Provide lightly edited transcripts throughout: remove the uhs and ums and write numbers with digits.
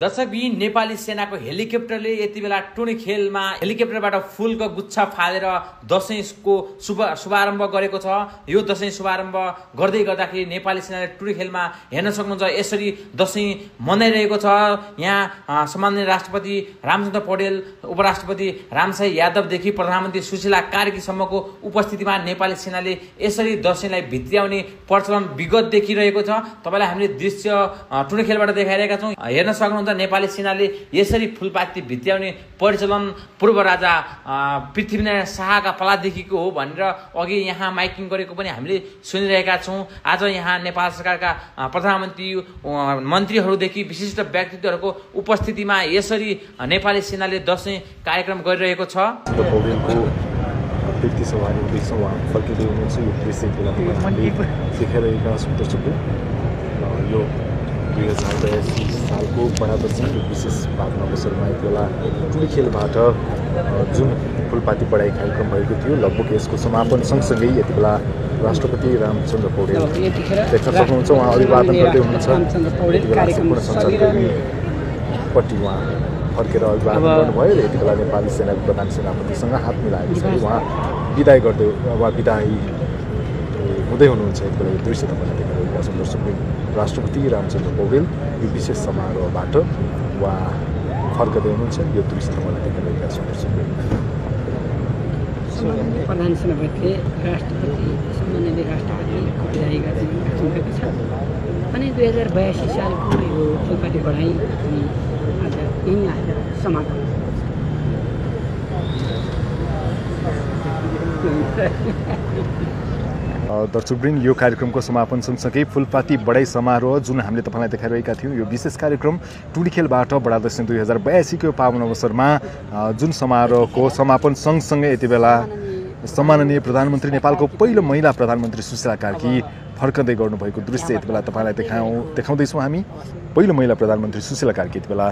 दर्शकबिन नेपाली सेनाको हेलिकप्टरले यति बेला टुनी खेलमा हेलिकप्टरबाट फूलको गुच्छा फालेर दशैंको शुभारम्भ गरेको छ। यो दशैं शुभारम्भ गर्दै गर्दाखेरि नेपाली सेनाले टुनी खेलमा हेर्न सक्नुहुन्छ यसरी दशैं मनाइरहेको छ। यहाँ सम्माननीय राष्ट्रपति रामचन्द्र पौडेल, उपराष्ट्रपति रामशाही यादवदेखि प्रधानमन्त्री सुशीला कार्कीसम्मको उपस्थितिमा नेपाली सेनाले यसरी दशैंलाई भित्र्याउने प्रचलन विगतदेखि रहेको छ। तपाईलाई हामीले दृश्य टुनी खेलबाट देखाइरहेका छौँ। हेर्न सक्नुहुन्छ नेपाली सेनाले यसरी फूलपाती भित्र्याउने परिचलन पूर्व राजा पृथ्वीनारायण शाहका पालादेखिको हो भनेर अघि यहाँ माइकिङ गरेको पनि हामीले सुनिरहेका छौँ। आज यहाँ नेपाल सरकारका प्रधानमन्त्री मन्त्रीहरूदेखि विशिष्ट व्यक्तित्वहरूको उपस्थितिमा यसरी नेपाली सेनाले दशैं कार्यक्रम गरिरहेको छ। यो 2082 सालको बडा दशैंको विशेष पावन अवसरमा एक बेला टुनी खेलबाट जुन फुलपाती बढाई कार्यक्रम भएको थियो, लगभग यसको समापन सँगसँगै यति बेला राष्ट्रपति रामचन्द्र पौडेल देख्न सक्नुहुन्छ। उहाँ अभिवादन गर्दै हुनुहुन्छ। यति बेला सम्पूर्ण सञ्चारकर्मीपट्टि उहाँ फर्केर अभिवादन गर्नुभयो र यति बेला नेपाली सेनाको प्रधान सेनापतिसँग हात मिलाएपछि उहाँ विदाई गर्दै वा विदाई हुँदै हुनुहुन्छ। यति बेला यो दृश्य तपाईँले देख्नुभएको छ। दर्शकबिन राष्ट्रपति रामचन्द्र पौडेल यो विशेष समारोहबाट उहाँ फर्कदै हुनुहुन्छ। यो दृश्य तपाईँले देख्नुभएका छौँ। प्रधान सेनापतिले सम्माननीय राष्ट्रपतिको विदाई गर्नुभएको छ। अनि 2082 सालको यो फुलपाती बढाई अनि आज यहीँ आएर समापन। दर्शकवृन्द, यो कार्यक्रमको समापन सँगसँगै फुलपाती बढाई समारोह जुन हामीले तपाईँलाई देखाइरहेका थियौँ, यो विशेष कार्यक्रम टुनी खेलबाट बडा दशैं 2082को पावन अवसरमा जुन समारोहको समापन सँगसँगै यति बेला सम्माननीय प्रधानमन्त्री, नेपालको पहिलो महिला प्रधानमन्त्री सुशीला कार्की फर्कँदै गर्नुभएको दृश्य यति बेला तपाईँलाई देखाउँदैछौँ हामी। पहिलो महिला प्रधानमन्त्री सुशीला कार्की यति बेला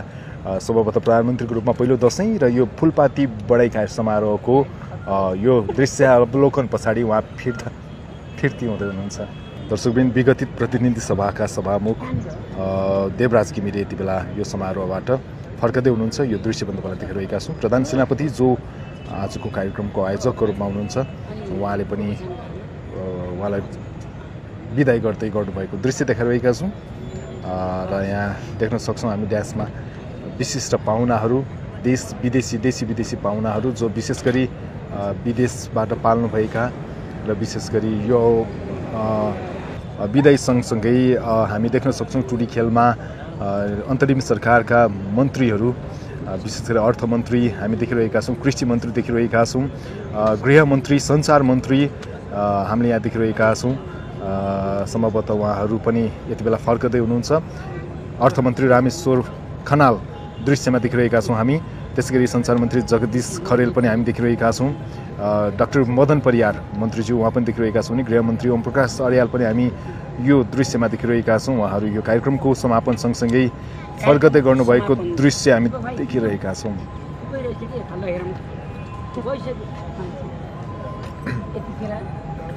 सर्वप्रथम प्रधानमन्त्रीको रूपमा पहिलो दशैं र यो फुलपाती बढाई समारोहको यो दृश्य अवलोकन पछाडि उहाँ फिर्ती हुँदै हुनुहुन्छ। दर्शकबिन, विगतित प्रतिनिधि सभाका सभामुख देवराज घिमिरे यति बेला यो समारोहबाट फर्कदै हुनुहुन्छ। यो दृश्य पनि तपाईँलाई देखाइरहेका छौँ। प्रधान सेनापति जो आजको कार्यक्रमको आयोजकको रूपमा हुनुहुन्छ, उहाँले पनि उहाँलाई विदाई गर्दै गर्नुभएको दृश्य देखाइरहेका छौँ। र यहाँ देख्न सक्छौँ हामी ड्यासमा विशिष्ट पाहुनाहरू, देशी विदेशी पाहुनाहरू जो विशेष गरी विदेशबाट पाल्नुभएका र विशेष गरी यो विदाई सँगसँगै हामी देख्न सक्छौँ टुनी खेलमा अन्तरिम सरकारका मन्त्रीहरू, विशेष गरी अर्थमन्त्री हामी देखिरहेका छौँ, कृषि मन्त्री देखिरहेका छौँ, गृहमन्त्री, सञ्चार मन्त्री हामीले यहाँ देखिरहेका छौँ। सम्भवतः उहाँहरू पनि यति बेला फर्कदै हुनुहुन्छ। अर्थमन्त्री रामेश्वर खनाल दृश्यमा देखिरहेका छौँ हामी। त्यसै गरी सञ्चार मन्त्री जगदीश खरेल पनि हामी देखिरहेका छौँ। डाक्टर मदन परियार मन्त्रीज्यू उहाँ पनि देखिरहेका छौँ। गृहमन्त्री ओम प्रकाश अर्याल पनि हामी यो दृश्यमा देखिरहेका छौँ। उहाँहरू यो कार्यक्रमको समापन सँगसँगै फर्कदै गर्नुभएको दृश्य हामी देखिरहेका छौँ।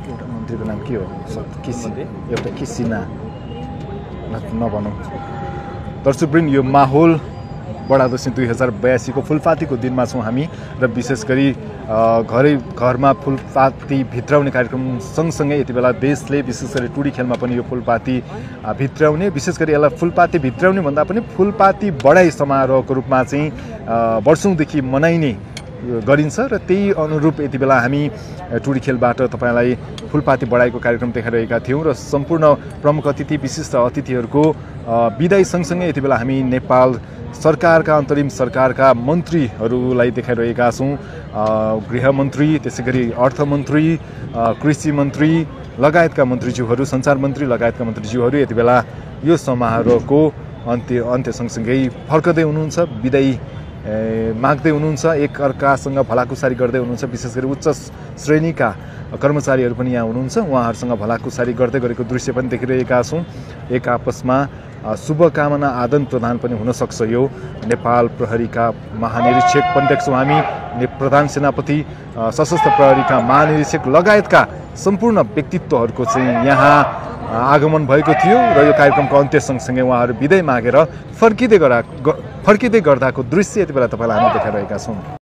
एउटा मन्त्रीको नाम के हो? एउटा किसिना नभनौँ। दर्शकवृन्द, यो माहौल बडा दशैं 2082को फुलपातीको दिनमा छौँ हामी र विशेष गरी घरमा फुलपाती भित्राउने कार्यक्रम सँगसँगै यति बेला देशले विशेष गरी टुनी खेलमा पनि यो फुलपाती भित्राउने, विशेष गरी यसलाई फुलपाती भित्राउने भन्दा पनि फुलपाती बढाई समारोहको रूपमा चाहिँ वर्षौँदेखि मनाइने गरिन्छ र त्यही अनुरूप यति बेला हामी टुनी खेलबाट तपाईँलाई फुलपाती बढाइको कार्यक्रम देखाइरहेका थियौँ र सम्पूर्ण प्रमुख अतिथि, विशिष्ट अतिथिहरूको विदाई सँगसँगै यति बेला हामी नेपाल सरकारका अन्तरिम सरकारका मन्त्रीहरूलाई देखाइरहेका छौँ। गृहमन्त्री, त्यसै गरी अर्थमन्त्री, कृषि मन्त्री लगायतका मन्त्रीज्यूहरू, सञ्चार मन्त्री लगायतका मन्त्रीज्यूहरू यति बेला यो समारोहको अन्त्य सँगसँगै फर्कदै हुनुहुन्छ, विदाई माग्दै हुनुहुन्छ, एकअर्कासँग भलाकुसारी गर्दै हुनुहुन्छ। विशेष गरी उच्च श्रेणीका कर्मचारीहरू पनि यहाँ हुनुहुन्छ, उहाँहरूसँग भलाकुसारी गर्दै गरेको दृश्य पनि देखिरहेका छौँ। एक आपसमा शुभकामना आदान प्रदान पनि हुनसक्छ। यो नेपाल प्रहरीका महानिरीक्षक पण्डित स्वामी, प्रधान सेनापति, सशस्त्र प्रहरीका महानिरीक्षक लगायतका सम्पूर्ण व्यक्तित्वहरूको चाहिँ यहाँ आगमन भएको थियो र यो कार्यक्रमको अन्त्य सँगसँगै उहाँहरू बिदाई मागेर फर्किँदै गर्दाको दृश्य यति बेला तपाईँलाई हामी देखाइरहेका छौँ।